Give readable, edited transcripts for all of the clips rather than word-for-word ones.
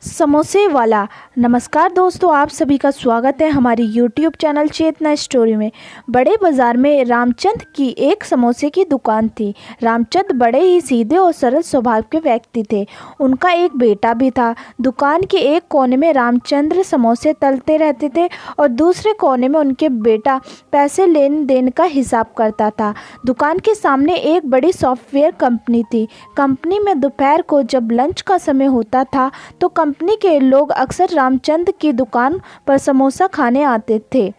समोसे वाला। नमस्कार दोस्तों, आप सभी का स्वागत है हमारी यूट्यूब चैनल चेतना स्टोरी में। बड़े बाज़ार में रामचंद की एक समोसे की दुकान थी। रामचंद बड़े ही सीधे और सरल स्वभाव के व्यक्ति थे। उनका एक बेटा भी था। दुकान के एक कोने में रामचंद्र समोसे तलते रहते थे और दूसरे कोने में उनके बेटा पैसे लेन देन का हिसाब करता था। दुकान के सामने एक बड़ी सॉफ्टवेयर कंपनी थी। कंपनी में दोपहर को जब लंच का समय होता था तो कंपनी के लोग अक्सर रामचंद की दुकान पर समोसा खाने आते थे।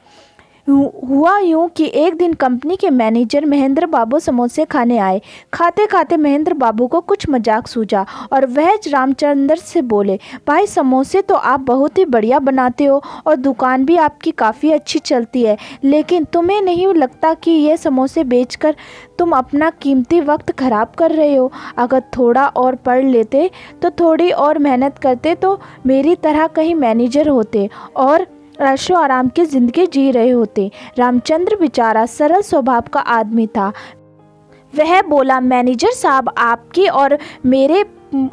हुआ यूं कि एक दिन कंपनी के मैनेजर महेंद्र बाबू समोसे खाने आए। खाते खाते महेंद्र बाबू को कुछ मजाक सूझा और वह रामचंद्र से बोले, भाई समोसे तो आप बहुत ही बढ़िया बनाते हो और दुकान भी आपकी काफ़ी अच्छी चलती है, लेकिन तुम्हें नहीं लगता कि ये समोसे बेचकर तुम अपना कीमती वक्त खराब कर रहे हो? अगर थोड़ा और पढ़ लेते तो थोड़ी और मेहनत करते तो मेरी तरह कहीं मैनेजर होते और ऐशो आराम की ज़िंदगी जी रहे होते। रामचंद्र बेचारा सरल स्वभाव का आदमी था। वह बोला, मैनेजर साहब, आपकी और मेरे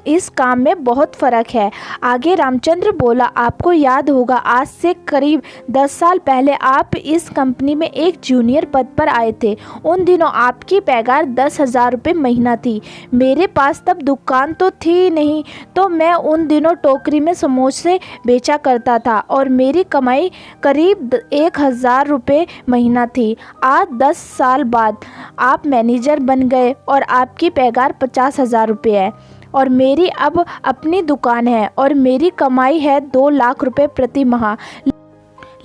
इस काम में बहुत फ़र्क है। आगे रामचंद्र बोला, आपको याद होगा आज से करीब 10 साल पहले आप इस कंपनी में एक जूनियर पद पर आए थे। उन दिनों आपकी पगार 10,000 रुपये महीना थी। मेरे पास तब दुकान तो थी नहीं, तो मैं उन दिनों टोकरी में समोसे बेचा करता था और मेरी कमाई करीब 1,000 रुपये महीना थी। आज 10 साल बाद आप मैनेजर बन गए और आपकी पगार 50,000 रुपये है और मेरी अब अपनी दुकान है और मेरी कमाई है 2 लाख रुपए प्रति माह।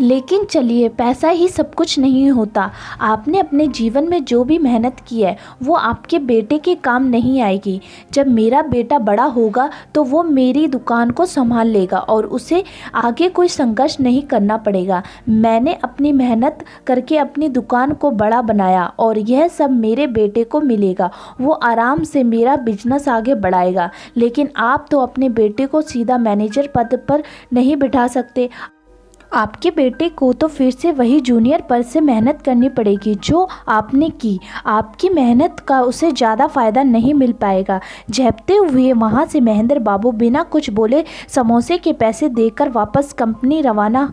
लेकिन चलिए, पैसा ही सब कुछ नहीं होता। आपने अपने जीवन में जो भी मेहनत की है वो आपके बेटे के काम नहीं आएगी। जब मेरा बेटा बड़ा होगा तो वो मेरी दुकान को संभाल लेगा और उसे आगे कोई संघर्ष नहीं करना पड़ेगा। मैंने अपनी मेहनत करके अपनी दुकान को बड़ा बनाया और यह सब मेरे बेटे को मिलेगा। वो आराम से मेरा बिजनेस आगे बढ़ाएगा। लेकिन आप तो अपने बेटे को सीधा मैनेजर पद पर नहीं बिठा सकते। आपके बेटे को तो फिर से वही जूनियर पद से मेहनत करनी पड़ेगी जो आपने की। आपकी मेहनत का उसे ज़्यादा फ़ायदा नहीं मिल पाएगा। झेपते हुए वहाँ से महेंद्र बाबू बिना कुछ बोले समोसे के पैसे देकर वापस कंपनी रवाना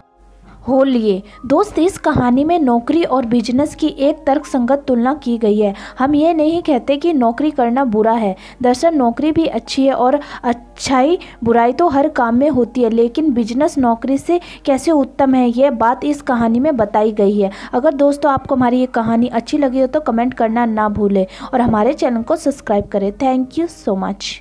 हो लिए। दोस्त, इस कहानी में नौकरी और बिजनेस की एक तर्कसंगत तुलना की गई है। हम ये नहीं कहते कि नौकरी करना बुरा है। दरअसल नौकरी भी अच्छी है और अच्छाई बुराई तो हर काम में होती है, लेकिन बिजनेस नौकरी से कैसे उत्तम है यह बात इस कहानी में बताई गई है। अगर दोस्तों आपको हमारी ये कहानी अच्छी लगी हो तो कमेंट करना ना भूलें और हमारे चैनल को सब्सक्राइब करें। Thank you so much.